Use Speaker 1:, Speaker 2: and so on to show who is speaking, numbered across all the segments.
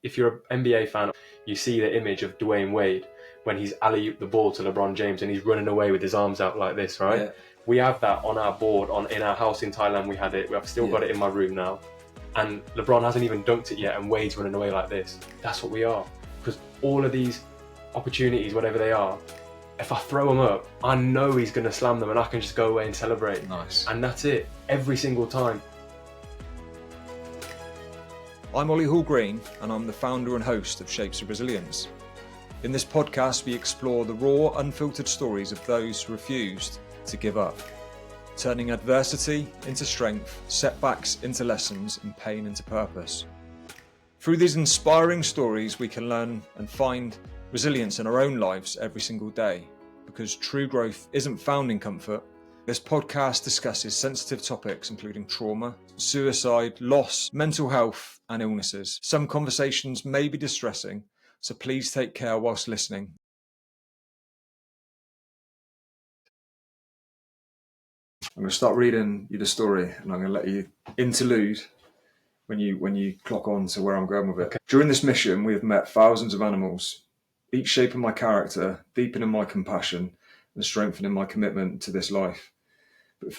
Speaker 1: if you're an NBA fan, you see the image of Dwayne Wade when he's alley-ooped the ball to LeBron James and he's running away with his arms out like this, right?
Speaker 2: Yeah.
Speaker 1: We have that on our board in our house in Thailand. We had it. I've still got it in my room now. And LeBron hasn't even dunked it yet and Wade's running away like this. That's what we are. Because all of these opportunities, whatever they are, if I throw them up, I know he's going to slam them and I can just go away and celebrate.
Speaker 2: Nice.
Speaker 1: And that's it. Every single time.
Speaker 2: I'm Olly Hall-Green and I'm the founder and host of Shapes of Resilience. In this podcast, we explore the raw, unfiltered stories of those who refused to give up, turning adversity into strength, setbacks into lessons, and pain into purpose. Through these inspiring stories, we can learn and find resilience in our own lives every single day, because true growth isn't found in comfort. This podcast discusses sensitive topics including trauma, suicide, loss, mental health, and illnesses. Some conversations may be distressing, so please take care whilst listening. I'm going to start reading you the story and I'm going to let you interlude when you clock on to where I'm going with it. Okay. During this mission, we have met thousands of animals, each shaping my character, deepening my compassion, and strengthening my commitment to this life. But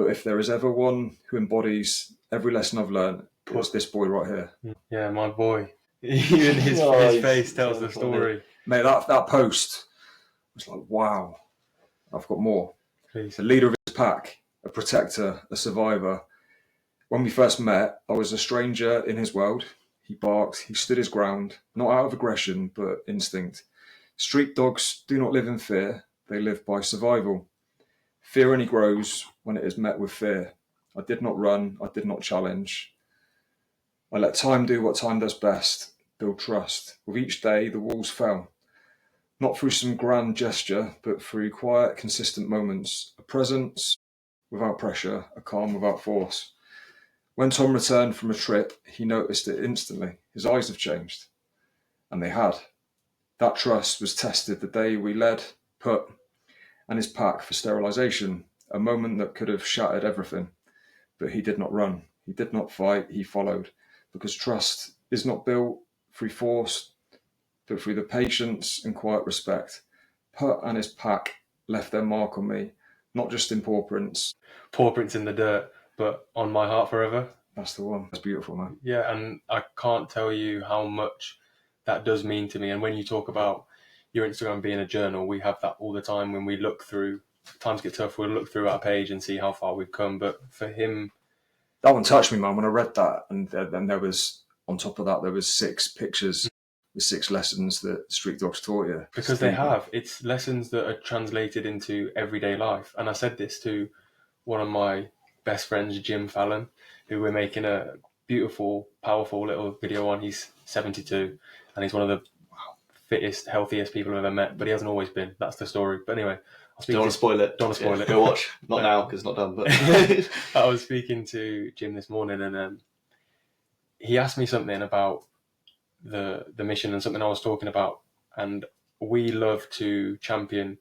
Speaker 2: if there is ever one who embodies every lesson I've learned, it's this boy right here.
Speaker 1: Yeah, my boy. Even his face tells the story.
Speaker 2: Mate, that post was like, wow, I've got more.
Speaker 1: Please.
Speaker 2: The leader of his pack, a protector, a survivor. When we first met, I was a stranger in his world. He barked, he stood his ground, not out of aggression, but instinct. Street dogs do not live in fear, they live by survival. Fear only grows when it is met with fear. I did not run, I did not challenge. I let time do what time does best, build trust. With each day, the walls fell. Not through some grand gesture, but through quiet, consistent moments. A presence without pressure, a calm without force. When Tom returned from a trip, he noticed it instantly. His eyes have changed. And they had. That trust was tested the day we led Put and his pack for sterilisation, a moment that could have shattered everything. But he did not run. He did not fight. He followed. Because trust is not built through force, but through the patience and quiet respect. Put and his pack left their mark on me, not just in paw prints.
Speaker 1: Paw prints in the dirt, but on my heart forever.
Speaker 2: That's the one. That's beautiful, man.
Speaker 1: Yeah, and I can't tell you how much that does mean to me. And when you talk about your Instagram being a journal, we have that all the time when we look through, times get tough, we'll look through our page and see how far we've come. But for him...
Speaker 2: That one touched me, man, when I read that. And then there was, on top of that, there was 6 pictures with 6 lessons that street dogs taught you.
Speaker 1: Because they have. It's lessons that are translated into everyday life. And I said this to one of my best friends, Jim Fallon, who we're making a beautiful, powerful little video on. He's 72 and he's one of the fittest, healthiest people I've ever met, but he hasn't always been. That's the story. But anyway,
Speaker 3: don't want to spoil it. Go watch. Not now because it's not done. But
Speaker 1: I was speaking to Jim this morning and he asked me something about the mission and something I was talking about. And we love to champion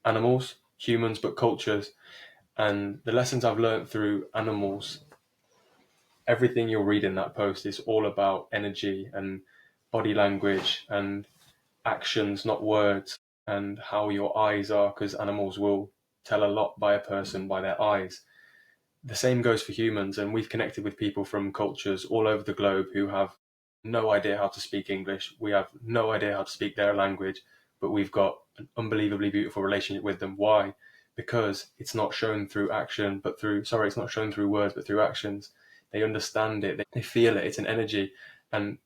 Speaker 1: animals, humans, but cultures. And the lessons I've learned through animals, everything you'll read in that post is all about energy and body language and actions, not words, and how your eyes are, because animals will tell a lot by a person by their eyes. The same goes for humans, and we've connected with people from cultures all over the globe who have no idea how to speak English. We have no idea how to speak their language, but we've got an unbelievably beautiful relationship with them. Why? Because it's not shown through action, it's not shown through words, but through actions. They understand it, they feel it, it's an energy. And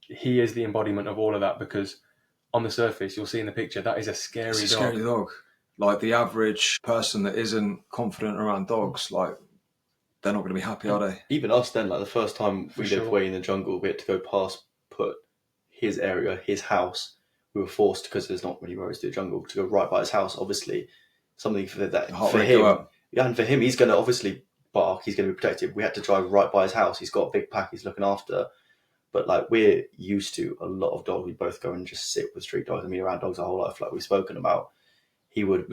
Speaker 1: he is the embodiment of all of that, because on the surface, you'll see in the picture, that is a scary dog.
Speaker 2: Scary dog. Like the average person that isn't confident around dogs, like they're not going to be happy, are they?
Speaker 3: Even us then, like the first time we lived away in the jungle, we had to go past Put, his area, his house. We were forced, because there's not really roads to the jungle, to go right by his house. Obviously, something for that for him. Yeah, and for him, he's going to obviously bark. He's going to be protected. We had to drive right by his house. He's got a big pack he's looking after. But like we're used to a lot of dogs. We both go and just sit with street dogs and be around dogs our whole life, like we've spoken about. He would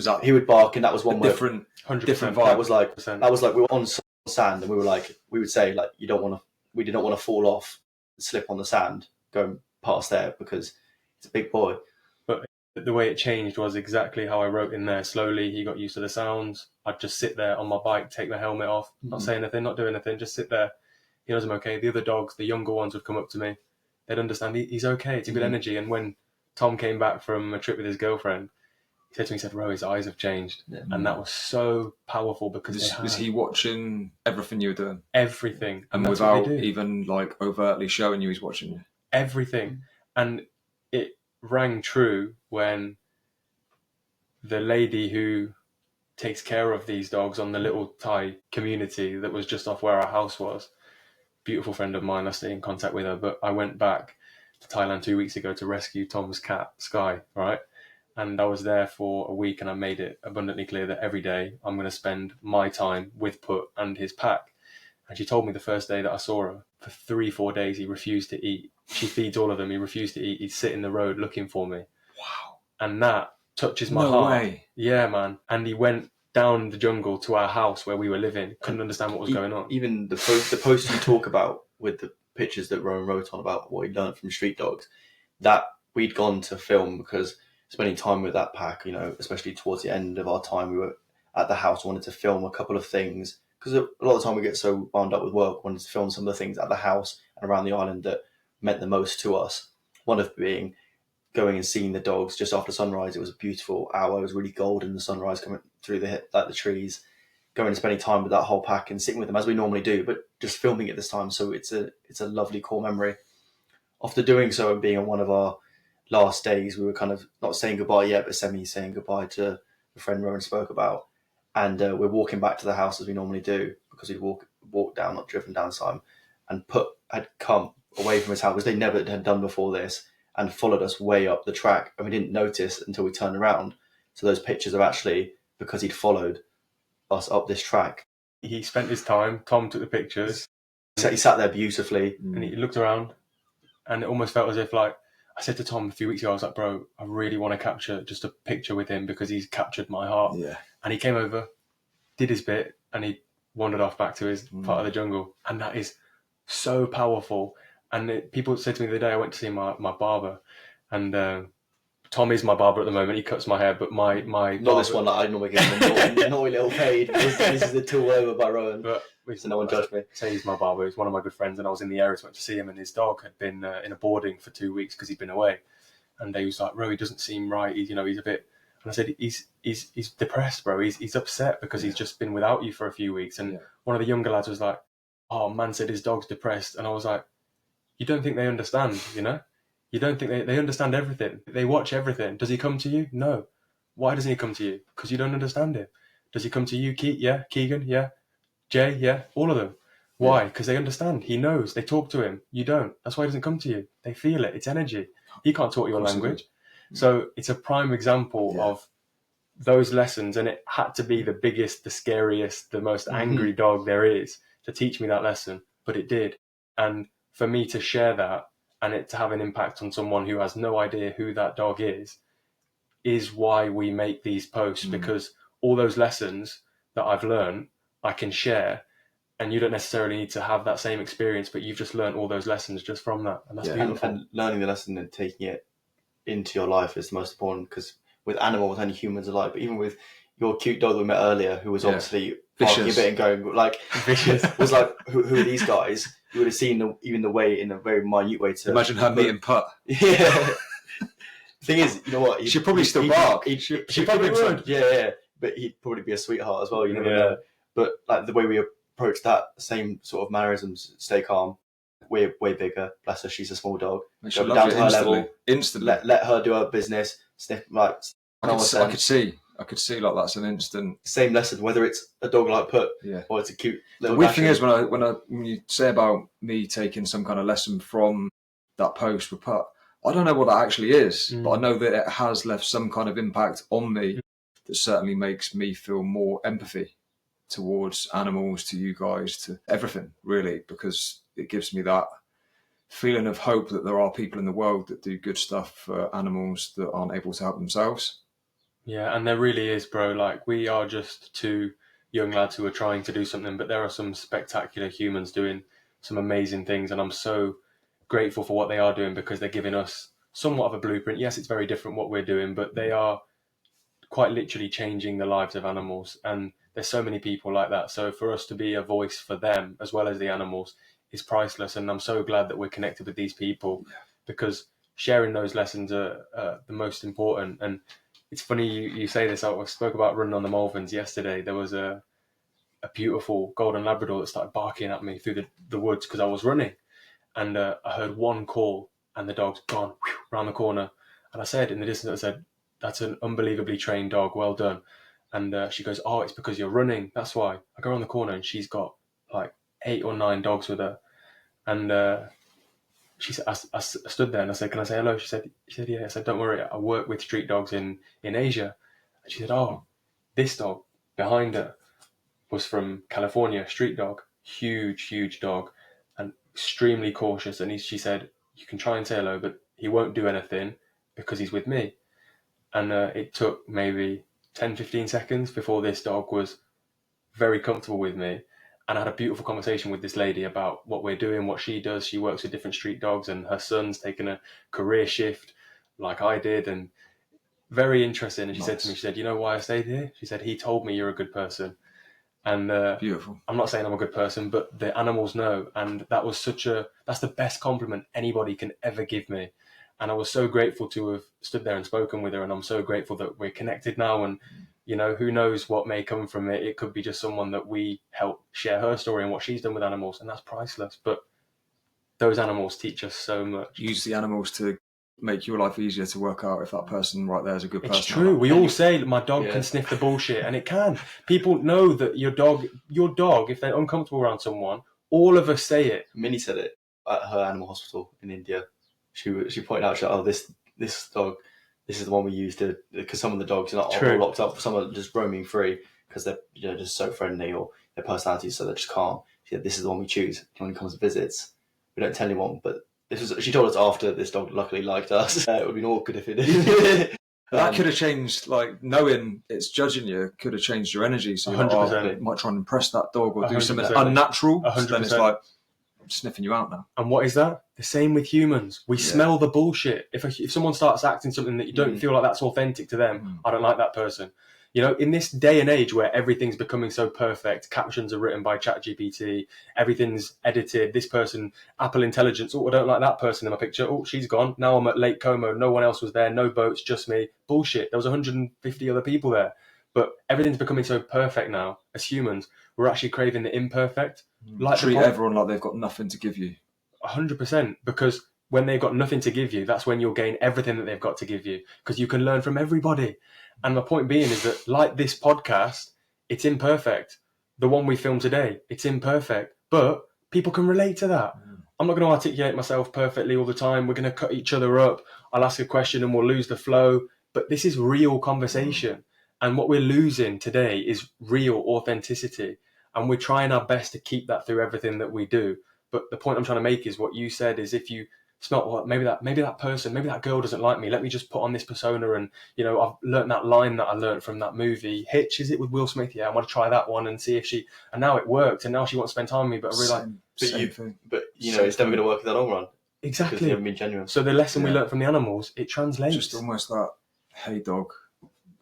Speaker 3: bark, and that was one
Speaker 2: different vibe.
Speaker 3: That was like we were on sand, and we would say like we did not want to fall off, slip on the sand, going past there because he's a big boy.
Speaker 1: But the way it changed was exactly how I wrote in there. Slowly, he got used to the sounds. I'd just sit there on my bike, take my helmet off, not say anything, not do anything, just sit there. He knows I'm okay. The other dogs, the younger ones, would come up to me. They'd understand he's okay. It's a good energy. And when Tom came back from a trip with his girlfriend, he said to me, he said, "Ro, his eyes have changed." And that was so powerful because
Speaker 2: was he watching everything you were doing?
Speaker 1: Everything.
Speaker 2: And without even like overtly showing you he's watching you?
Speaker 1: Everything. And it rang true when the lady who takes care of these dogs on the little Thai community that was just off where our house was, beautiful friend of mine, I stay in contact with her, but I went back to Thailand 2 weeks ago to rescue Tom's cat, Sky, right? And I was there for a week, and I made it abundantly clear that every day I'm going to spend my time with Put and his pack. And she told me the first day that I saw her, for 3-4 days, he refused to eat. She feeds all of them. He refused to eat. He'd sit in the road looking for me.
Speaker 2: Wow.
Speaker 1: And that touches my heart.
Speaker 2: Way.
Speaker 1: Yeah, man. And he went down the jungle to our house where we were living. Couldn't understand what was going on.
Speaker 3: Even the post you talk about with the pictures that Rohan wrote on about what he learned from street dogs, that we'd gone to film because spending time with that pack, especially towards the end of our time, we were at the house, wanted to film a couple of things because a lot of the time we get so wound up with work, wanted to film some of the things at the house and around the island that meant the most to us. One of being going and seeing the dogs just after sunrise. It was a beautiful hour. It was really golden, the sunrise coming through the trees. Going and spending time with that whole pack and sitting with them as we normally do, but just filming it this time. So it's a lovely core memory. After doing so and being on one of our last days, we were kind of not saying goodbye yet, but saying goodbye to the friend Rohan spoke about. And we're walking back to the house as we normally do because we'd walked down, not driven down time. And Put had come away from his house, which they never had done before this, and followed us way up the track. And we didn't notice until we turned around. So those pictures are actually because he'd followed us up this track.
Speaker 1: He spent his time. Tom took the pictures.
Speaker 3: He sat there beautifully.
Speaker 1: And he looked around, and it almost felt as if, like, I said to Tom a few weeks ago, I was like, "Bro, I really want to capture just a picture with him because he's captured my heart."
Speaker 2: Yeah.
Speaker 1: And he came over, did his bit, and he wandered off back to his part of the jungle. And that is so powerful. And people said to me the other day, I went to see my barber, and Tom is my barber at the moment. He cuts my hair, but my
Speaker 3: not
Speaker 1: barber,
Speaker 3: this one that I normally get a naughty little fade. This is the tool over by Rohan.
Speaker 1: But
Speaker 3: so no one judged me.
Speaker 1: Say he's my barber. He's one of my good friends, and I was in the area, so I went to see him. And his dog had been in a boarding for 2 weeks because he'd been away. And he was like, "Ro, he doesn't seem right. He's a bit." And I said, "He's depressed, bro. He's upset because he's just been without you for a few weeks." And one of the younger lads was like, "Oh, man said his dog's depressed," and I was like, "You don't think they understand, You don't think they understand everything. They watch everything. Does he come to you? No. Why doesn't he come to you? Because you don't understand him. Does he come to you? Keegan? Yeah. Jay? Yeah. All of them. Why? Because they understand. He knows. They talk to him. You don't. That's why he doesn't come to you. They feel it. It's energy. He can't talk your language. So it's a prime example of those lessons, and it had to be the biggest, the scariest, the most angry dog there is to teach me that lesson, but it did. And for me to share that and it to have an impact on someone who has no idea who that dog is why we make these posts, because all those lessons that I've learned, I can share, and you don't necessarily need to have that same experience, but you've just learned all those lessons just from that. And that's beautiful.
Speaker 3: And learning the lesson and taking it into your life is the most important, because with animals and humans alike, but even with your cute dog that we met earlier, who was obviously barking a bit and going like vicious, was like, who are these guys? You would have seen even the way, in a very minute way, to
Speaker 2: imagine her meeting Put.
Speaker 3: Yeah. The thing is, you know what?
Speaker 2: She'd probably still bark.
Speaker 3: She probably would. Yeah. But he'd probably be a sweetheart as well. You never know. But like the way we approach that, same sort of mannerisms, stay calm. We're way bigger. Bless her, she's a small dog.
Speaker 2: Go down to her level. Instantly.
Speaker 3: Let her do her business. Sniff like.
Speaker 2: I could see like that's an instant.
Speaker 3: Same lesson, whether it's a dog like Put or it's a cute little.
Speaker 2: The weird thing is when you say about me taking some kind of lesson from that post with Put, I don't know what that actually is, but I know that it has left some kind of impact on me that certainly makes me feel more empathy towards animals, to you guys, to everything really, because it gives me that feeling of hope that there are people in the world that do good stuff for animals that aren't able to help themselves.
Speaker 1: Yeah, and there really is, bro. Like, we are just two young lads who are trying to do something, but there are some spectacular humans doing some amazing things, and I'm so grateful for what they are doing, because they're giving us somewhat of a blueprint. Yes, it's very different what we're doing, but they are quite literally changing the lives of animals. And there's so many people like that. So for us to be a voice for them as well as the animals is priceless. And I'm so glad that we're connected with these people, because sharing those lessons are the most important. And it's funny you say this. I spoke about running on the Malverns yesterday. There was a beautiful golden Labrador that started barking at me through the woods because I was running. And I heard one call and the dog's gone around the corner. And I said in the distance, I said, "That's an unbelievably trained dog. Well done." And she goes, "Oh, it's because you're running. That's why." I go around the corner and she's got like 8 or 9 dogs with her. And she said, I stood there and I said, "Can I say hello?" She said, "Yeah." I said, "Don't worry. I work with street dogs in Asia." And she said, "Oh, this dog behind her was from California, street dog, huge dog, and extremely cautious." And she said, "You can try and say hello, but he won't do anything because he's with me." And it took maybe 10-15 seconds before this dog was very comfortable with me. And I had a beautiful conversation with this lady about what we're doing, what she does. She works with different street dogs, and her son's taken a career shift like I did, and very interesting. And she said to me, she said, "You know why I stayed here?" She said, "He told me you're a good person." And
Speaker 2: Beautiful.
Speaker 1: I'm not saying I'm a good person, but the animals know. And that's the best compliment anybody can ever give me. And I was so grateful to have stood there and spoken with her. And I'm so grateful that we're connected now. And, who knows what may come from it. It could be just someone that we help share her story and what she's done with animals. And that's priceless. But those animals teach us so much.
Speaker 2: Use the animals to make your life easier to work out if that person right there is a good person.
Speaker 1: It's true. We all say my dog can sniff the bullshit, and it can. People know that your dog, if they're uncomfortable around someone, all of us say it.
Speaker 3: Minnie said it at her animal hospital in India. She pointed out, "Oh, this dog, this is the one we use to, because some of the dogs are not all locked up, some are just roaming free because they're just so friendly, or their personalities so they're just calm." She said, "This is the one we choose when he comes and visits. We don't tell anyone, but." She told us after this dog luckily liked us. It would have been awkward if it did.
Speaker 2: That could have changed, like, knowing it's judging you could have changed your energy. So you
Speaker 1: 100%.
Speaker 2: might try and impress that dog or do
Speaker 1: 100%.
Speaker 2: something unnatural.
Speaker 1: 100%.
Speaker 2: Then it's like, I'm sniffing you out now.
Speaker 1: And what is that? The same with humans. We smell the bullshit. If someone starts acting something that you don't feel like that's authentic to them, I don't like that person. In this day and age where everything's becoming so perfect, captions are written by ChatGPT, everything's edited, this person, Apple Intelligence, "Oh, I don't like that person in my picture. Oh, she's gone. Now I'm at Lake Como. No one else was there. No boats, just me." Bullshit. There was 150 other people there. But everything's becoming so perfect now. As humans, we're actually craving the imperfect.
Speaker 2: Treat everyone like they've got nothing to give you.
Speaker 1: 100%. Because when they've got nothing to give you, that's when you'll gain everything that they've got to give you. Because you can learn from everybody. And my point being is that, like this podcast, it's imperfect. The one we filmed today, it's imperfect. But people can relate to that. I'm not going to articulate myself perfectly all the time. We're going to cut each other up. I'll ask a question and we'll lose the flow. But this is real conversation. And what we're losing today is real authenticity. And we're trying our best to keep that through everything that we do. But the point I'm trying to make is what you said is, if you smell, well, maybe that person, maybe that girl doesn't like me, let me just put on this persona. And I've learned that line that I learned from that movie Hitch, is it, with Will Smith? Yeah, I want to try that one and see if she, and now it worked, and now she wants to spend time with me. But I realize,
Speaker 3: it's never going to work in the long run.
Speaker 1: Exactly.
Speaker 3: Because you haven't been genuine.
Speaker 1: So the lesson we learned from the animals, it translates.
Speaker 2: Just almost that, "Hey dog,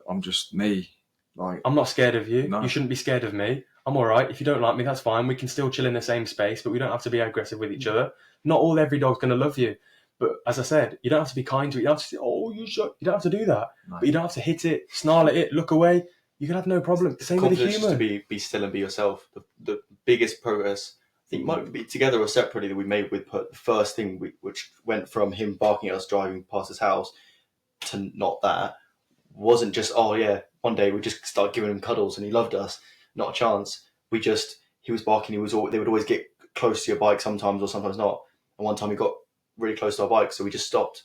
Speaker 2: I'm just me. Like,
Speaker 1: I'm not scared of you.
Speaker 2: No.
Speaker 1: You shouldn't be scared of me. I'm all right. If you don't like me, that's fine. We can still chill in the same space, but we don't have to be aggressive with each other. Not every dog's going to love you. But as I said, you don't have to be kind to it. You don't have to say, "Oh, you should." You don't have to do that. No. But you don't have to hit it, snarl at it, look away. You can have no problem. Same with a human.
Speaker 3: Just to be still and be yourself. The biggest progress, I think, might be together or separately, that we made with the first thing, which went from him barking at us driving past his house to not that, wasn't just, "Oh yeah, one day we just started giving him cuddles and he loved us." Not a chance. He was barking. They would always get close to your bike sometimes, or sometimes not. And one time he got really close to our bike, so we just stopped.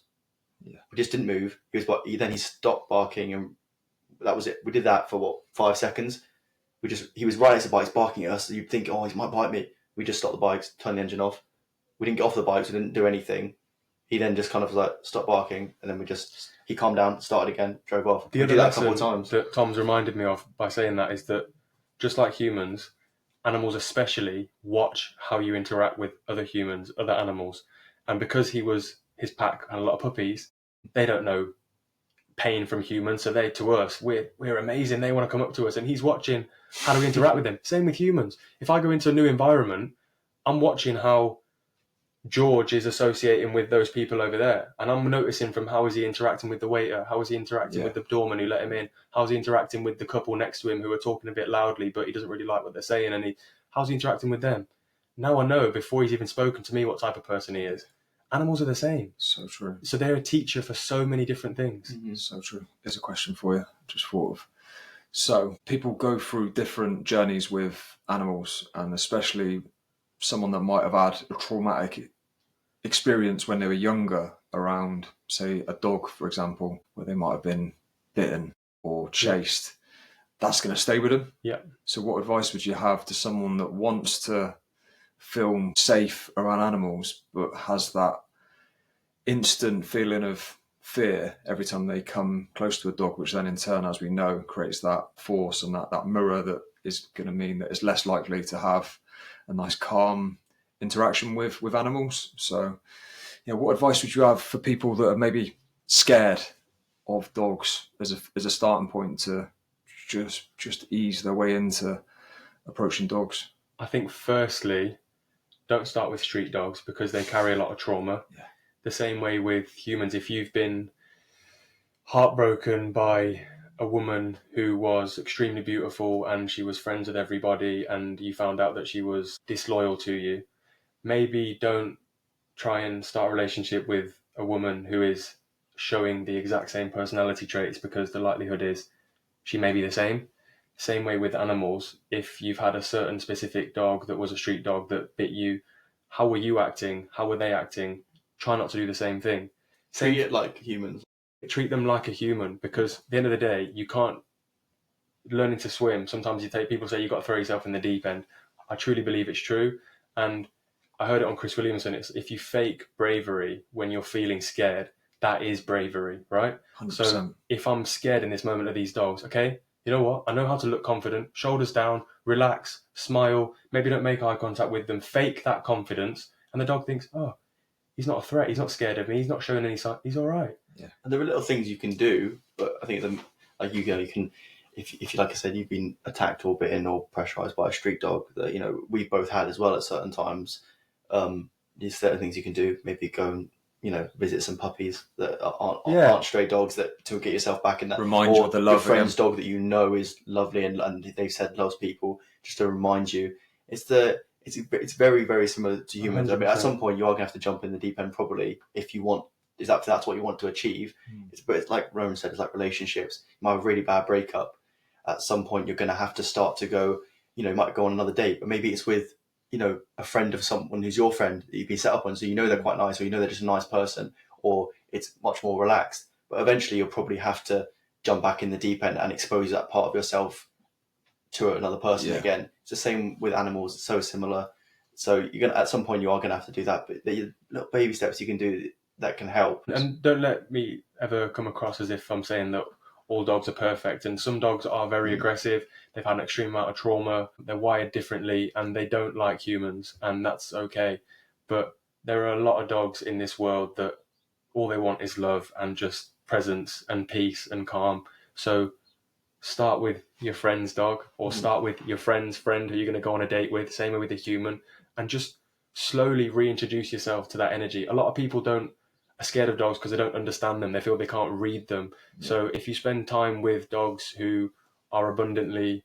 Speaker 3: Yeah. We just didn't move. Then he stopped barking, and that was it. We did that for 5 seconds. He was right next to the bikes barking at us. So you'd think, "Oh, he might bite me." We just stopped the bikes, turned the engine off. We didn't get off the bikes. We didn't do anything. He then just kind of like stopped barking, and then he calmed down, started again, drove off.
Speaker 1: The other lesson a couple of times that Tom's reminded me of by saying that is that, just like humans, animals especially watch how you interact with other humans, other animals. And because he was his pack and a lot of puppies, they don't know pain from humans. So to us, we're amazing. They want to come up to us, and he's watching how do we interact with them. Same with humans. If I go into a new environment, I'm watching how George is associating with those people over there, and I'm noticing from how is he interacting with the waiter, how is he interacting with the doorman who let him in, how's he interacting with the couple next to him who are talking a bit loudly but he doesn't really like what they're saying, and how's he interacting with them. Now I know before he's even spoken to me what type of person he is. Animals are the same.
Speaker 2: So true.
Speaker 1: So they're a teacher for so many different things.
Speaker 2: Mm-hmm. So true. Here's a question for you, just thought of. So people go through different journeys with animals, and especially someone that might have had a traumatic experience when they were younger around, say, a dog, for example, where they might have been bitten or chased. That's going to stay with them.
Speaker 1: Yeah.
Speaker 2: So what advice would you have to someone that wants to feel safe around animals but has that instant feeling of fear every time they come close to a dog, which then in turn, as we know, creates that force and that mirror that is going to mean that it's less likely to have a nice calm interaction with animals. So what advice would you have for people that are maybe scared of dogs as a starting point to just ease their way into approaching dogs?
Speaker 1: I think firstly, don't start with street dogs because they carry a lot of trauma.
Speaker 2: Yeah.
Speaker 1: The same way with humans, if you've been heartbroken by a woman who was extremely beautiful and she was friends with everybody and you found out that she was disloyal to you, maybe don't try and start a relationship with a woman who is showing the exact same personality traits, because the likelihood is she may be the same. Same way with animals. If you've had a certain specific dog that was a street dog that bit you, how were you acting? How were they acting? Try not to do the same thing.
Speaker 3: Treat it like humans.
Speaker 1: Treat them like a human, because at the end of the day, you can't. Learning to swim, sometimes people say you've got to throw yourself in the deep end. I truly believe it's true. And I heard it on Chris Williamson. It's if you fake bravery when you're feeling scared, that is bravery, right?
Speaker 2: 100%.
Speaker 1: So if I'm scared in this moment of these dogs, okay, you know what? I know how to look confident, shoulders down, relax, smile, maybe don't make eye contact with them, fake that confidence. And the dog thinks, oh, he's not a threat. He's not scared of me. He's not showing any sign. He's all right.
Speaker 3: Yeah. And there are little things you can do, but I think you can, if you, like I said, you've been attacked or bitten or pressurized by a street dog that, we've both had as well at certain times. There's certain things you can do. Maybe go and, visit some puppies that aren't stray dogs to get yourself back in that.
Speaker 2: Remind you of the love.
Speaker 3: Your friend's dog that is lovely and they've said loves people, just to remind you. It's very, very similar to humans. 100%. I mean, at some point you are going to have to jump in the deep end probably if you want. That's what you want to achieve. But it's like Rohan said, it's like relationships. You might have a really bad breakup. At some point you're going to have to start to go, you might go on another date, but maybe it's with, a friend of someone who's your friend that you've been set up on. So they're quite nice, or they're just a nice person, or it's much more relaxed. But eventually you'll probably have to jump back in the deep end and expose that part of yourself to another person again. It's the same with animals. It's so similar. So at some point you are going to have to do that, but the little baby steps you can do that can help.
Speaker 1: And don't let me ever come across as if I'm saying that all dogs are perfect. And some dogs are very aggressive. They've had an extreme amount of trauma. They're wired differently and they don't like humans, and that's okay. But there are a lot of dogs in this world that all they want is love and just presence and peace and calm. So start with your friend's dog, or start with your friend's friend who you're going to go on a date with, same way with a human, and just slowly reintroduce yourself to that energy. A lot of people are scared of dogs because they don't understand them. They feel they can't read them. Yeah. So if you spend time with dogs who are abundantly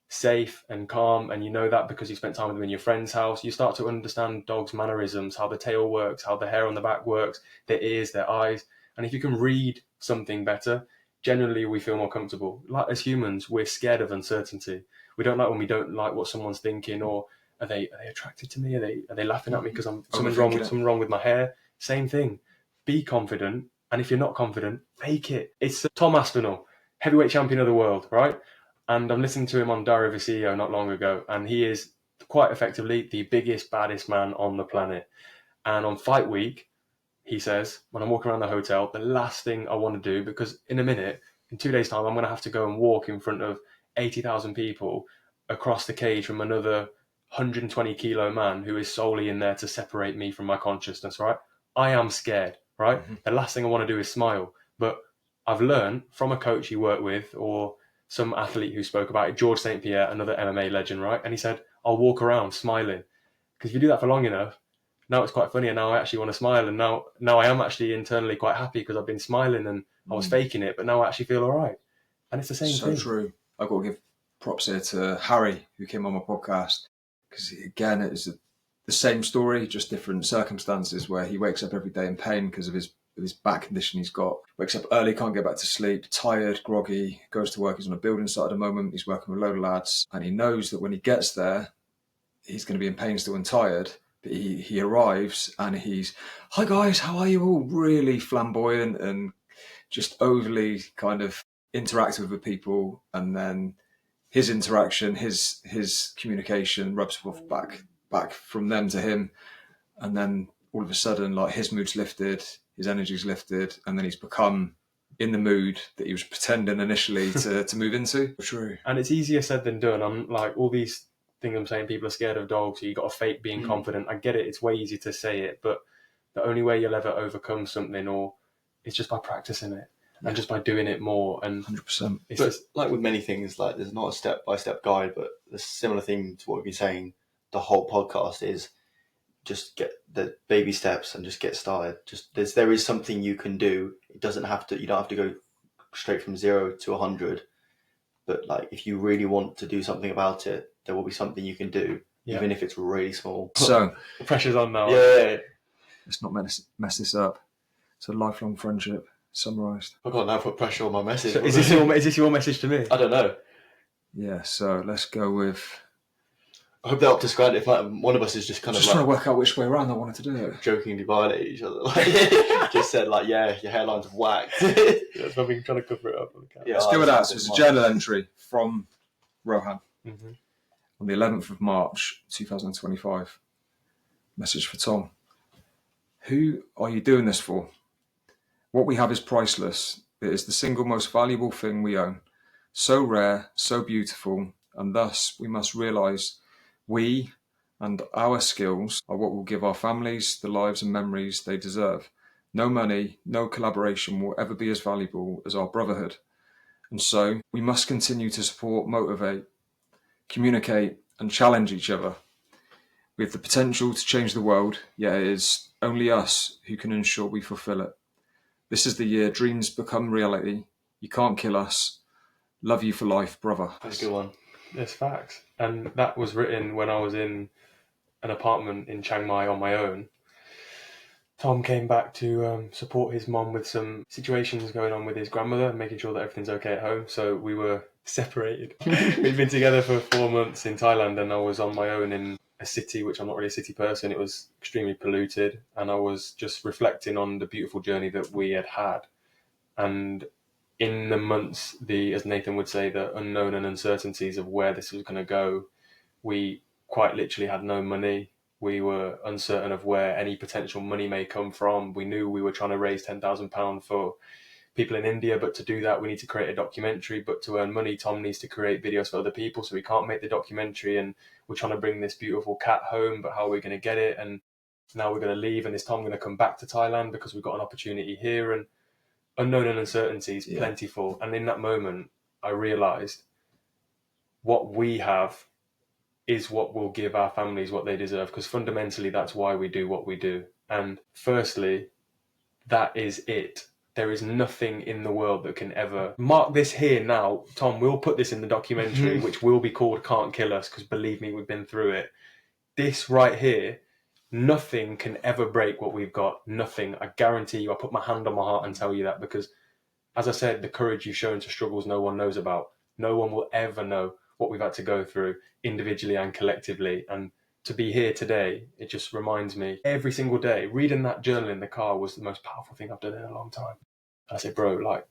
Speaker 1: safe and calm, and that because you spent time with them in your friend's house, you start to understand dogs' mannerisms, how the tail works, how the hair on the back works, their ears, their eyes. And if you can read something better, generally we feel more comfortable. Like as humans, we're scared of uncertainty. We don't like when we don't like what someone's thinking, or are they attracted to me? Are they laughing at me because something wrong with my hair? Same thing. Be confident, and if you're not confident, fake it. It's Tom Aspinall, heavyweight champion of the world, right? And I'm listening to him on Diary of a CEO not long ago, and he is quite effectively the biggest, baddest man on the planet. And on fight week, he says, when I'm walking around the hotel, the last thing I want to do, because in 2 days' time, I'm going to have to go and walk in front of 80,000 people across the cage from another 120 kilo man who is solely in there to separate me from my consciousness, right? I am scared, right?
Speaker 2: Mm-hmm.
Speaker 1: The last thing I want to do is smile. But I've learned from a coach you work with or some athlete who spoke about it, George St. Pierre, another MMA legend, right? And he said, I'll walk around smiling. Because if you do that for long enough, now it's quite funny, and now I actually want to smile, and now I am actually internally quite happy because I've been smiling and I was faking it, but now I actually feel all right. And it's the same thing.
Speaker 2: So true. I've got to give props here to Harry, who came on my podcast, because again, it is the same story, just different circumstances, where he wakes up every day in pain because of his back condition he's got. Wakes up early, can't get back to sleep, tired, groggy, goes to work. He's on a building site at the moment. He's working with a load of lads, and he knows that when he gets there, he's going to be in pain still and tired. But he arrives and he's, hi guys, how are you all? Really flamboyant and just overly kind of interactive with people. And then his interaction, his communication rubs off back from them to him. And then all of a sudden, like, his mood's lifted, his energy's lifted, and then he's become in the mood that he was pretending initially to move into. True.
Speaker 1: And it's easier said than done. I'm like, all these things I'm saying, people are scared of dogs, so you got to fake being confident. I get it. It's way easier to say it, but the only way you'll ever overcome something is just by practicing it and just by doing it more. And
Speaker 2: 100%.
Speaker 3: But like with many things, like there's not a step-by-step guide, but the similar thing to what we've been saying the whole podcast is just get the baby steps and just get started. There is something you can do. You don't have to go straight from 0 to 100. But like, if you really want to do something about it, there will be something you can do, even if it's really small.
Speaker 2: So
Speaker 1: the pressure's on now.
Speaker 3: Yeah.
Speaker 2: Let's not mess this up. It's a lifelong friendship summarised.
Speaker 3: I can't now put pressure on my message.
Speaker 1: So is this your message to me?
Speaker 3: I don't know.
Speaker 2: Yeah. So let's go with.
Speaker 3: I hope they're up to scratch. If one of us is just kind
Speaker 2: Just
Speaker 3: of
Speaker 2: trying to work out which way around I wanted to do it.
Speaker 3: jokingly violate each other, just said like, yeah, your hairline's whacked.
Speaker 1: That's why we're trying to cover it up on the camera.
Speaker 2: Let's go with that. So it's a journal entry from Rohan on the 11th of March 2025. Message for Tom. Who are you doing this for? What we have is priceless. It is the single most valuable thing we own. So rare, so beautiful, and thus we must realise we and our skills are what will give our families the lives and memories they deserve. No money, no collaboration will ever be as valuable as our brotherhood. And so we must continue to support, motivate, communicate, and challenge each other. We have the potential to change the world, yet it is only us who can ensure we fulfill it. This is the year dreams become reality. You can't kill us. Love you for life, brother.
Speaker 3: That's a good one.
Speaker 1: It's facts. And that was written when I was in an apartment in Chiang Mai on my own. Tom came back to support his mom with some situations going on with his grandmother and making sure that everything's okay at home. So we were separated. We'd been together for 4 months in Thailand, and I was on my own in a city, which I'm not really a city person. It was extremely polluted, and I was just reflecting on the beautiful journey that we had. And in the months, as Nathan would say, the unknown and uncertainties of where this was going to go, we quite literally had no money. We were uncertain of where any potential money may come from. We knew we were trying to raise £10,000 for people in India, but to do that, we need to create a documentary. But to earn money, Tom needs to create videos for other people, so we can't make the documentary. And we're trying to bring this beautiful cat home, but how are we going to get it? And now we're going to leave, and is Tom going to come back to Thailand because we've got an opportunity here? And unknown and uncertainties, plentiful. And in that moment, I realised what we have is what will give our families what they deserve, because fundamentally that's why we do what we do. And firstly, that is it. There is nothing in the world that can ever mark this here now. Tom, we'll put this in the documentary, which will be called Can't Kill Us, because believe me, we've been through it. This right here, nothing can ever break what we've got. Nothing. I guarantee you. I put my hand on my heart and tell you that, because, as I said, the courage you've shown to struggles no one knows about. No one will ever know what we've had to go through individually and collectively. And to be here today, it just reminds me every single day. Reading that journal in the car was the most powerful thing I've done in a long time. I said, bro, like,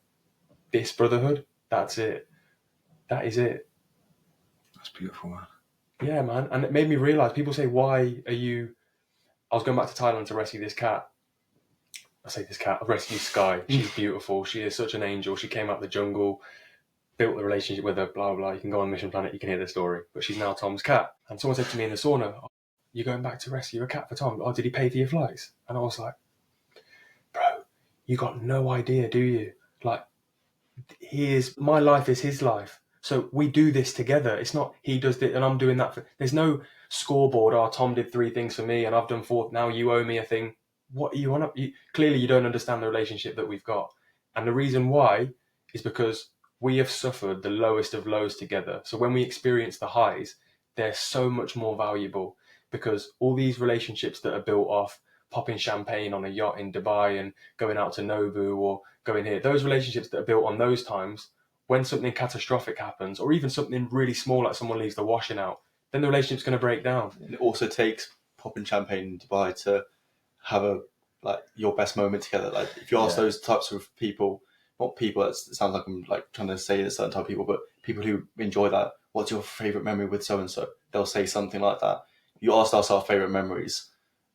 Speaker 1: this brotherhood, that's it. That is it.
Speaker 2: That's beautiful, man.
Speaker 1: Yeah, man. And it made me realise, people say, why are you... I was going back to Thailand to rescue this cat. I say this cat, I've rescued Sky. She's beautiful. She is such an angel. She came out of the jungle, built a relationship with her, blah, blah. You can go on Mission Planet, you can hear the story. But she's now Tom's cat. And someone said to me in the sauna, you're going back to rescue a cat for Tom? Oh, did he pay for your flights? And I was like, You got no idea, do you? Like, my life is his life. So we do this together. It's not he does it and I'm doing that. There's no scoreboard. Oh, Tom did 3 things for me and I've done 4. Now you owe me a thing. What are you on? Clearly you don't understand the relationship that we've got. And the reason why is because we have suffered the lowest of lows together. So when we experience the highs, they're so much more valuable, because all these relationships that are built off popping champagne on a yacht in Dubai and going out to Nobu or going here, those relationships that are built on those times, when something catastrophic happens, or even something really small like someone leaves the washing out, then the relationship's going to break down.
Speaker 3: And it also takes popping champagne in Dubai to have your best moment together. Like, if you ask those types of people, not people, it sounds like I'm like trying to say a certain type of people, but people who enjoy that, what's your favourite memory with so-and-so? They'll say something like that. You asked us our favourite memories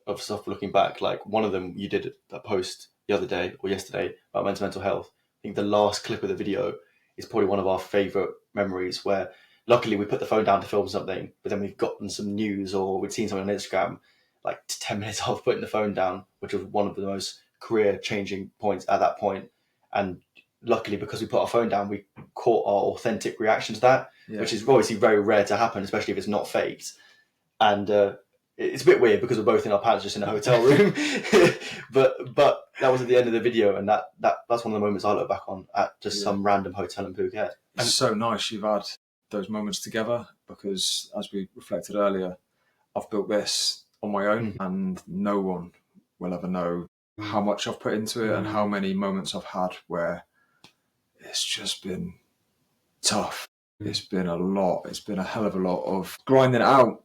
Speaker 3: of stuff looking back. Like, one of them, you did a post the other day or yesterday about mental health. I think the last clip of the video is probably one of our favourite memories, where luckily we put the phone down to film something, but then we've gotten some news or we'd seen something on Instagram like 10 minutes after putting the phone down, which was one of the most career-changing points at that point. And luckily, because we put our phone down, we caught our authentic reaction to that, which is obviously very rare to happen, especially if it's not faked. And it's a bit weird because we're both in our pants just in a hotel room. but that was at the end of the video, and that's one of the moments I look back on at just some random hotel in Phuket.
Speaker 2: It's so nice you've had those moments together, because as we reflected earlier, I've built this on my own, and no one will ever know how much I've put into it and how many moments I've had where it's just been tough. It's been a lot. It's been a hell of a lot of grinding it out,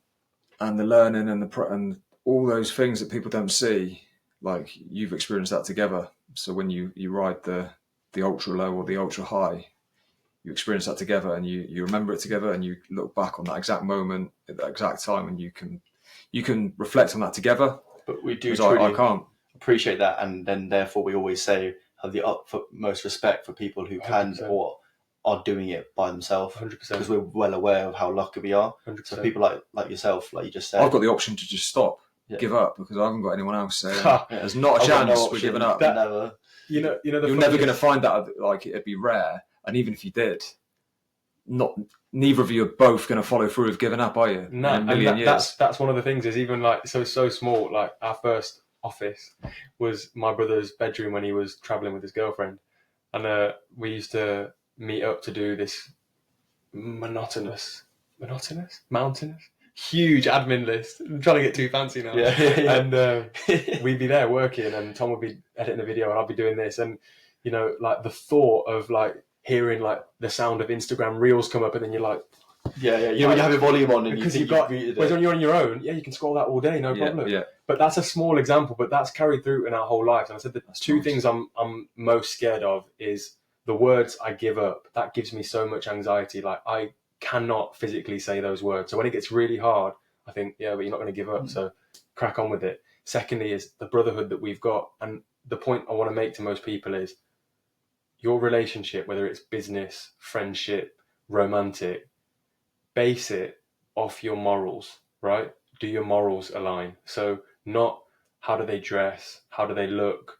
Speaker 2: and the learning and all those things that people don't see. Like, you've experienced that together. So when you ride the ultra low or the ultra high, you experience that together, and you remember it together, and you look back on that exact moment at that exact time, and you can reflect on that together.
Speaker 3: But we do
Speaker 2: I can't
Speaker 3: appreciate that, and then therefore we always say have the utmost respect for people who can 100%. Or are doing it by themselves, 100%, because we're well aware of how lucky we are. 100%. So people like yourself, like you just said,
Speaker 2: I've got the option to just stop, give up, because I haven't got anyone else saying there's not a chance we're giving up.
Speaker 3: Never.
Speaker 2: You're never going to find that. Like, it'd be rare, and even if you did, neither of you are both going to follow through with giving up, are you?
Speaker 1: No, and that's one of the things, is even like so small. Like, our first office was my brother's bedroom when he was traveling with his girlfriend, and we used to meet up to do this monotonous, huge admin list. I'm trying to get too fancy now. And we'd be there working, and Tom would be editing the video, and I'd be doing this, and like the thought of like hearing like the sound of Instagram reels come up, and then you're like,
Speaker 3: when you have your volume on and
Speaker 1: because when you're on your own, you can scroll that all day, no problem. But that's a small example, but that's carried through in our whole lives. And I said the two things I'm most scared of is the words I give up. That gives me so much anxiety. Like, I cannot physically say those words. So when it gets really hard, I think, but you're not going to give up. So crack on with it. Secondly is the brotherhood that we've got. And the point I want to make to most people is your relationship, whether it's business, friendship, romantic, base it off your morals, right? Do your morals align? So not how do they dress, how do they look.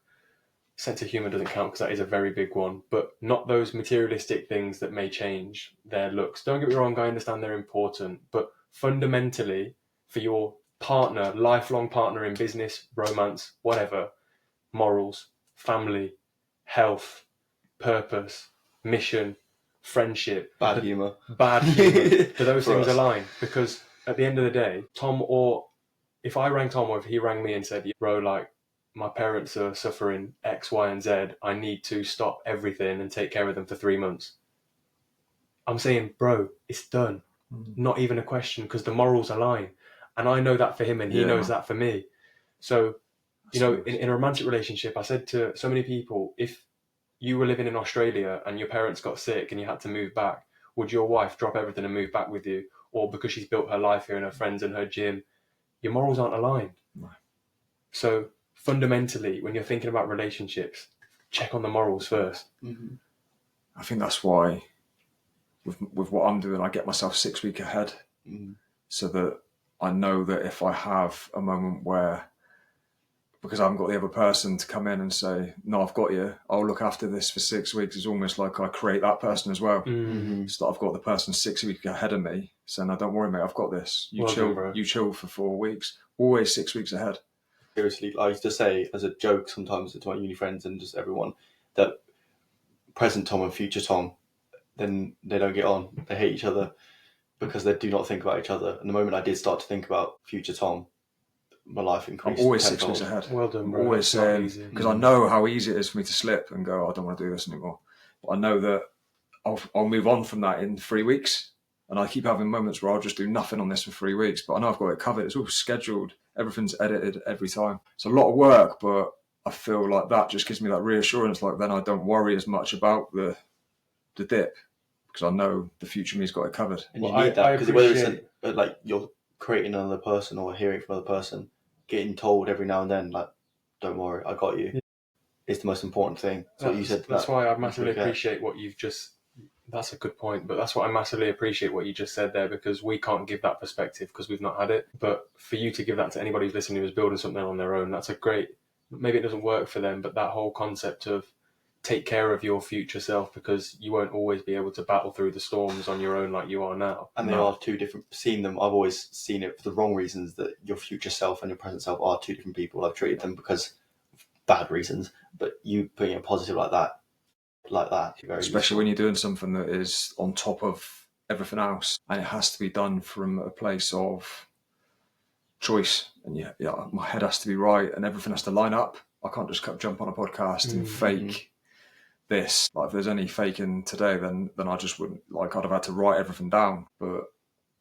Speaker 1: Sense of humour doesn't count, because that is a very big one, but not those materialistic things that may change their looks. Don't get me wrong, I understand they're important, but fundamentally, for your partner, lifelong partner in business, romance, whatever, morals, family, health, purpose, mission, friendship,
Speaker 3: bad humour.
Speaker 1: Do those things align? Because at the end of the day, Tom, or if I rang Tom, or if he rang me and said, bro, like, my parents are suffering X, Y, and Z, I need to stop everything and take care of them for 3 months. I'm saying, bro, it's done. Not even a question, because the morals align. And I know that for him, and he knows that for me. So, in a romantic relationship, I said to so many people, if you were living in Australia and your parents got sick and you had to move back, would your wife drop everything and move back with you? Or because she's built her life here and her friends and her gym, your morals aren't aligned.
Speaker 2: No.
Speaker 1: So fundamentally, when you're thinking about relationships, check on the morals first.
Speaker 2: Mm-hmm. I think that's why with what I'm doing, I get myself 6 weeks ahead, so that I know that if I have a moment where because I haven't got the other person to come in and say, no, I've got you, I'll look after this for 6 weeks. It's almost like I create that person as well.
Speaker 3: Mm-hmm.
Speaker 2: So that I've got the person 6 weeks ahead of me saying, no, don't worry, mate, I've got this. You
Speaker 1: Well
Speaker 2: chill,
Speaker 1: done, bro.
Speaker 2: you chill for 4 weeks. Always 6 weeks ahead.
Speaker 3: Seriously, I used to say as a joke sometimes to my uni friends and just everyone that present Tom and future Tom, then they don't get on. They hate each other because they do not think about each other. And the moment I did start to think about future Tom, my life increased.
Speaker 2: I'm always
Speaker 3: tenfold.
Speaker 2: 6 weeks ahead.
Speaker 1: Well done, bro.
Speaker 2: I'm always
Speaker 1: It's not
Speaker 2: saying,
Speaker 1: easy.
Speaker 2: because I know how easy it is for me to slip and go, I don't want to do this anymore. But I know that I'll move on from that in 3 weeks. And I keep having moments where I'll just do nothing on this for 3 weeks. But I know I've got it covered. It's all scheduled. Everything's edited every time. It's a lot of work, but I feel like that just gives me that reassurance. Like then I don't worry as much about the dip because I know the future me's got it covered.
Speaker 3: And you need that because whether it's like you're creating another person or hearing from another person, getting told every now and then, like, don't worry, I got you, is the most important thing. That's what you said.
Speaker 1: That's why I massively appreciate what you've just... That's a good point, but that's what I massively appreciate what you just said there, because we can't give that perspective because we've not had it. But for you to give that to anybody who's listening who's building something on their own, that's a great... Maybe it doesn't work for them, but that whole concept of take care of your future self, because you won't always be able to battle through the storms on your own like you are now.
Speaker 3: And they are two different... Seeing them, I've always seen it for the wrong reasons, that your future self and your present self are two different people. I've treated them because of bad reasons, but you putting a positive like that, very
Speaker 2: especially
Speaker 3: useful.
Speaker 2: when you're doing something that is on top of everything else, and it has to be done from a place of choice. And yeah, my head has to be right, and everything has to line up. I can't just jump on a podcast and fake this. Like if there's any faking today, then I just wouldn't. Like I'd have had to write everything down. But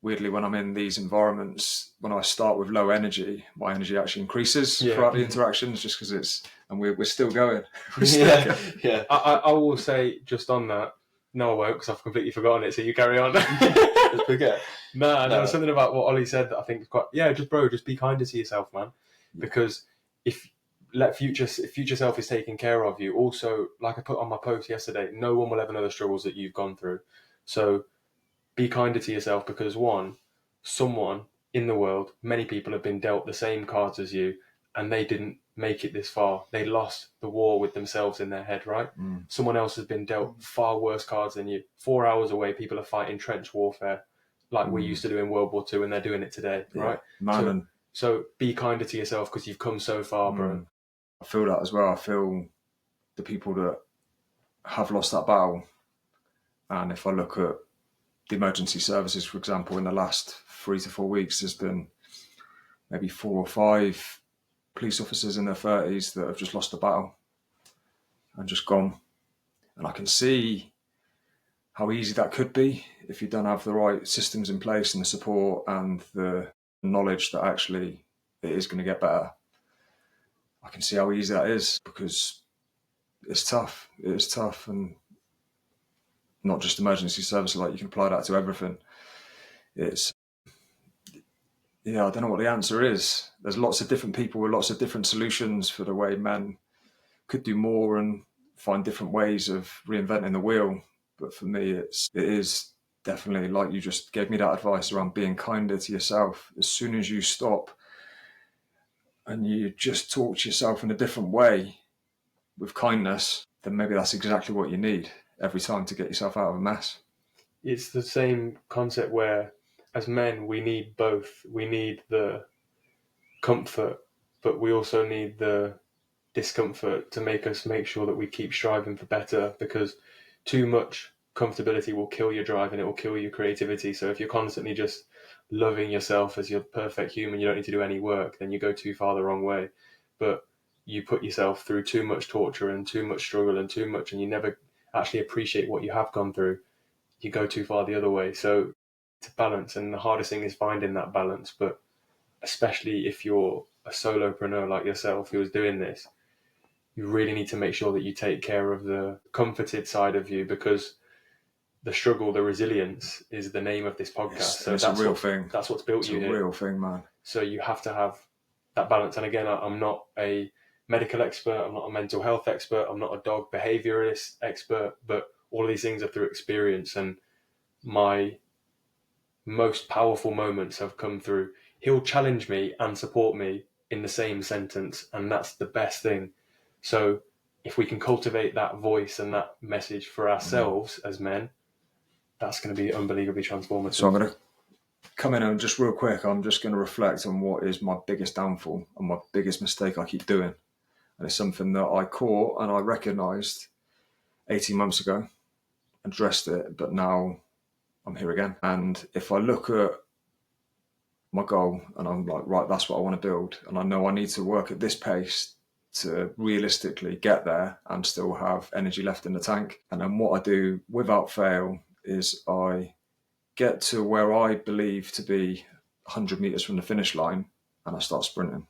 Speaker 2: weirdly, when I'm in these environments, when I start with low energy, my energy actually increases throughout the interactions, just because it's... And we're still going.
Speaker 3: Yeah.
Speaker 1: I will say just on that, no I won't because I've completely forgotten it, so you carry on.
Speaker 3: Just forget.
Speaker 1: No, there was something about what Ollie said that I think is quite... Yeah, just be kinder to yourself, man. Because if future self is taking care of you, also, like I put on my post yesterday, no one will ever know the struggles that you've gone through. So be kinder to yourself, because someone in the world, many people have been dealt the same cards as you, and they didn't make it this far. They lost the war with themselves in their head, right? Someone else has been dealt far worse cards than you. 4 hours away, people are fighting trench warfare like we used to do in World War II, and they're doing it today, right? So be kinder to yourself, because you've come so far, bro.
Speaker 2: I feel that as well. I feel the people that have lost that battle, and if I look at the emergency services, for example, in the last 3 to 4 weeks, there's been maybe 4 or 5 police officers in their 30s that have just lost the battle and just gone. And I can see how easy that could be if you don't have the right systems in place and the support and the knowledge that actually it is going to get better. I can see how easy that is, because it's tough. It is tough, and not just emergency services, like you can apply that to everything. I don't know what the answer is. There's lots of different people with lots of different solutions for the way men could do more and find different ways of reinventing the wheel. But for me, it is definitely, like you just gave me that advice around being kinder to yourself. As soon as you stop and you just talk to yourself in a different way with kindness, then maybe that's exactly what you need every time to get yourself out of a mess.
Speaker 1: It's the same concept where, as men, we need both. We need the comfort, but we also need the discomfort to make sure that we keep striving for better, because too much comfortability will kill your drive and it will kill your creativity. So if you're constantly just loving yourself as your perfect human, you don't need to do any work, then you go too far the wrong way. But you put yourself through too much torture and too much struggle and you never actually appreciate what you have gone through, you go too far the other way. So it's a balance, and the hardest thing is finding that balance. But especially if you're a solopreneur like yourself who is doing this, you really need to make sure that you take care of the comforted side of you, because the struggle, the resilience is the name of this podcast.
Speaker 2: It's a real thing.
Speaker 1: That's what's built you here.
Speaker 2: It's a real thing, man.
Speaker 1: So you have to have that balance. And again, I'm not a medical expert. I'm not a mental health expert. I'm not a dog behaviorist expert, but all of these things are through experience. And my most powerful moments have come through. He'll challenge me and support me in the same sentence, and that's the best thing. So if we can cultivate that voice and that message for ourselves as men, that's going to be unbelievably transformative.
Speaker 2: So I'm going to come in and just real quick, I'm just going to reflect on what is my biggest downfall and my biggest mistake I keep doing. And it's something that I caught and I recognised 18 months ago, addressed it, but now I'm here again. And if I look at my goal and I'm like, right, that's what I want to build, and I know I need to work at this pace to realistically get there and still have energy left in the tank. And then what I do without fail is I get to where I believe to be 100 metres from the finish line and I start sprinting.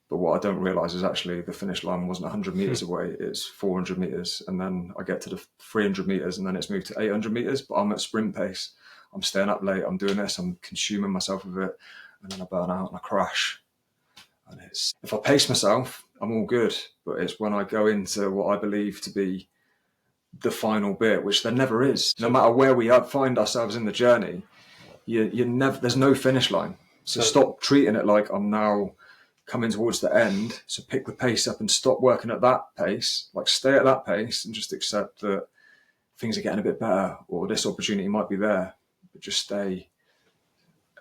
Speaker 2: But what I don't realise is actually the finish line wasn't 100 metres away, it's 400 metres. And then I get to the 300 metres and then it's moved to 800 metres, but I'm at sprint pace. I'm staying up late, I'm doing this, I'm consuming myself with it, and then I burn out and I crash. And it's, if I pace myself, I'm all good. But it's when I go into what I believe to be the final bit, which there never is. No matter where we find ourselves in the journey, you never. There's no finish line. So stop treating it like I'm now coming towards the end. So pick the pace up and stop working at that pace. Like stay at that pace and just accept that things are getting a bit better, or this opportunity might be there. But just stay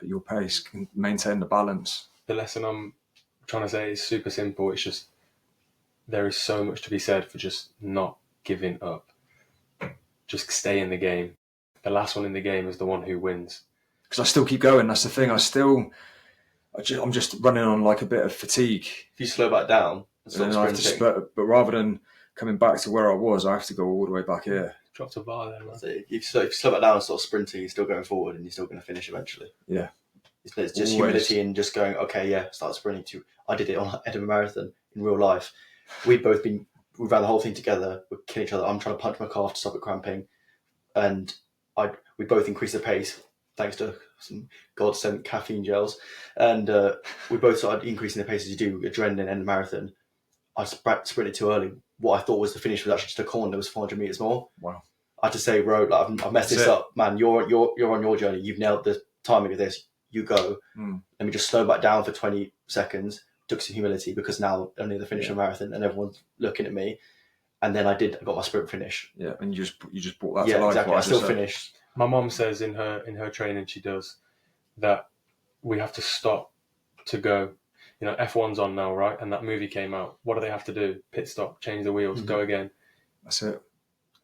Speaker 2: at your pace and maintain the balance.
Speaker 1: The lesson I'm trying to say is super simple. It's just there is so much to be said for just not giving up. Just stay in the game. The last one in the game is the one who wins.
Speaker 2: Because I still keep going. That's the thing. I'm just running on like a bit of fatigue.
Speaker 3: If you slow back down,
Speaker 2: and I have to but rather than coming back to where I was, I have to go all the way back here.
Speaker 1: Dropped a bar there, man.
Speaker 3: So if you slow back down and start sprinting, you're still going forward and you're still going to finish eventually.
Speaker 2: Yeah.
Speaker 3: It's just humility and just going, okay, yeah, start sprinting. I did it on Edinburgh Marathon in real life. We ran the whole thing together. We're killing each other. I'm trying to punch my calf to stop it cramping. And we both increased the pace thanks to some God-sent caffeine gels. And we both started increasing the pace as you do, adrenaline and the marathon. I sprinted too early. What I thought was the finish was actually just a corner. There was 400 metres more.
Speaker 2: Wow.
Speaker 3: I had to say, Ro, like, I've messed this up. Man, you're on your journey. You've nailed the timing of this. You go. Let me just slow back down for 20 seconds. Took some humility because now I'm near the finish of the marathon and everyone's looking at me. And then I got my sprint finish.
Speaker 2: Yeah, and you just brought that to life.
Speaker 3: Exactly. I still finished.
Speaker 1: My mom says in her training she does that we have to stop to go. You know, F1's on now, right? And that movie came out. What do they have to do? Pit stop, change the wheels, go again.
Speaker 2: That's it.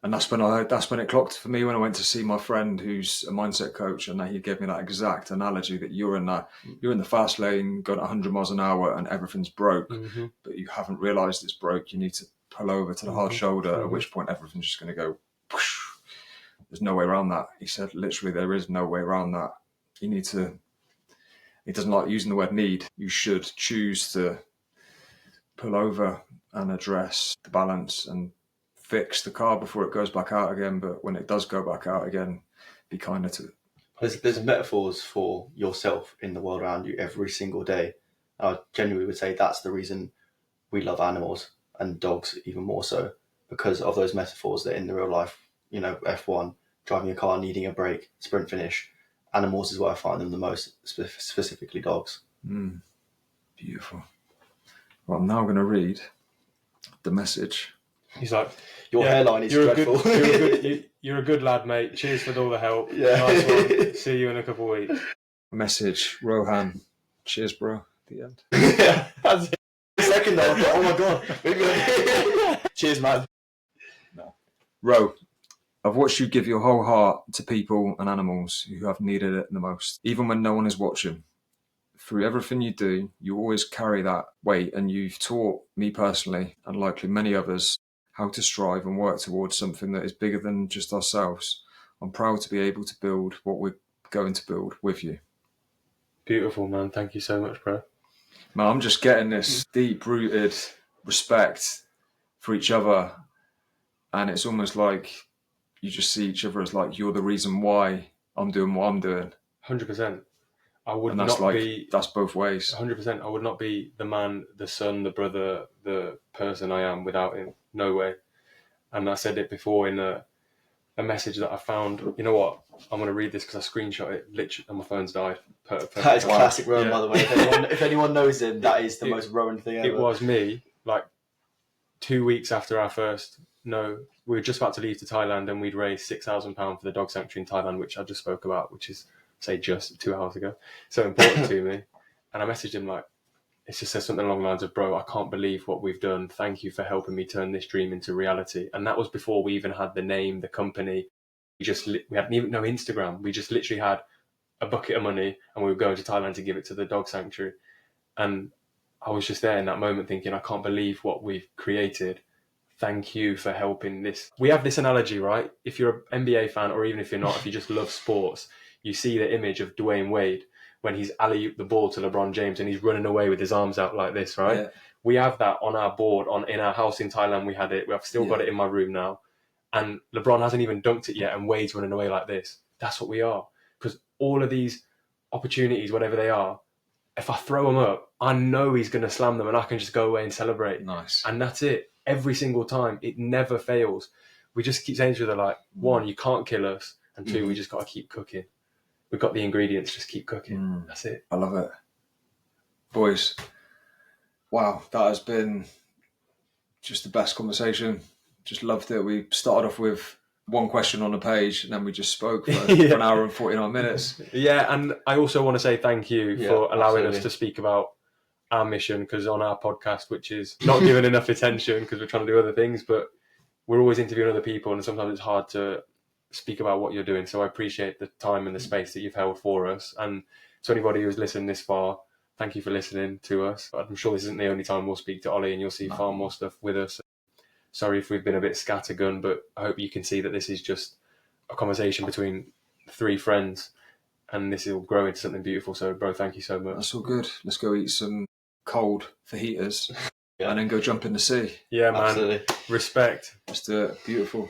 Speaker 2: And that's when it clocked for me when I went to see my friend who's a mindset coach, and he gave me that exact analogy that you're in the fast lane going at 100 miles an hour and everything's broke, but you haven't realised it's broke. You need to pull over to the hard shoulder, at which point everything's just going to go whoosh. There's no way around that. He said, literally, there is no way around that. You need to, he doesn't like using the word need. You should choose to pull over and address the balance and fix the car before it goes back out again. But when it does go back out again, be kinder to it.
Speaker 3: There's metaphors for yourself in the world around you every single day. I genuinely would say that's the reason we love animals and dogs even more so, because of those metaphors that in the real life, you know, F1, driving a car, needing a break, sprint finish. Animals is where I find them the most, specifically dogs.
Speaker 2: Beautiful. Well, I'm now going to read the message.
Speaker 1: He's like,
Speaker 3: your hairline is dreadful.
Speaker 1: You're a good lad, mate. Cheers for all the help.
Speaker 3: Yeah.
Speaker 1: Nice one. See you in a couple of weeks.
Speaker 2: Message, Rohan. Cheers, bro. The end.
Speaker 3: Yeah, that's it. Second though, oh my god. Cheers, man.
Speaker 2: No. Ro, I've watched you give your whole heart to people and animals who have needed it the most, even when no one is watching. Through everything you do, you always carry that weight, and you've taught me personally, and likely many others, how to strive and work towards something that is bigger than just ourselves. I'm proud to be able to build what we're going to build with you.
Speaker 1: Beautiful, man. Thank you so much, bro.
Speaker 2: Man, I'm just getting this deep-rooted respect for each other, and it's almost like you just see each other as like, you're the reason why I'm doing what I'm doing.
Speaker 1: 100%. I would
Speaker 2: and that's
Speaker 1: not
Speaker 2: like,
Speaker 1: be...
Speaker 2: That's both ways.
Speaker 1: 100%. I would not be the man, the son, the brother, the person I am without him. No way. And I said it before in a message that I found. You know what? I'm going to read this because I screenshot it literally and my phone's died.
Speaker 3: That is classic Rohan,
Speaker 1: Yeah.
Speaker 3: by the way. If anyone knows him, that is the most Rohan thing ever.
Speaker 1: It was me, like 2 weeks after we were just about to leave to Thailand, and we'd raised £6,000 for the dog sanctuary in Thailand, which I just spoke about, which is, say, just 2 hours ago. So important to me. And I messaged him like, it just says something along the lines of, bro, I can't believe what we've done. Thank you for helping me turn this dream into reality. And that was before we even had the name, the company. We hadn't even no Instagram. We just literally had a bucket of money and we were going to Thailand to give it to the dog sanctuary. And I was just there in that moment thinking, I can't believe what we've created. Thank you for helping this. We have this analogy, right? If you're an NBA fan, or even if you're not, if you just love sports, you see the image of Dwayne Wade when he's alley-ooped the ball to LeBron James and he's running away with his arms out like this, right? Yeah. We have that on our board, in our house in Thailand. We had it. I've still got it in my room now. And LeBron hasn't even dunked it yet, and Wade's running away like this. That's what we are. Because all of these opportunities, whatever they are, if I throw them up, I know he's going to slam them and I can just go away and celebrate.
Speaker 2: Nice.
Speaker 1: And that's it. Every single time. It never fails. We just keep saying to each other, like, one, you can't kill us. And two, we just got to keep cooking. We've got the ingredients, just keep cooking. That's it.
Speaker 2: I love it. Boys, wow, that has been just the best conversation. Just loved it. We started off with one question on the page and then we just spoke for an hour and 49 minutes.
Speaker 1: Yeah, and I also want to say thank you for allowing us to speak about our mission, because on our podcast, which is not given enough attention because we're trying to do other things, but we're always interviewing other people and sometimes it's hard to speak about what you're doing. So I appreciate the time and the space that you've held for us. And to anybody who's listened this far, thank you for listening to us. I'm sure this isn't the only time we'll speak to Ollie, and you'll see far more stuff with us. Sorry if we've been a bit scattergun, but I hope you can see that this is just a conversation between three friends and this will grow into something beautiful. So, bro, thank you so much.
Speaker 2: That's all good. Let's go eat some cold fajitas and then go jump in the sea.
Speaker 1: Yeah, man. Absolutely. Respect.
Speaker 2: Let's do it. Beautiful.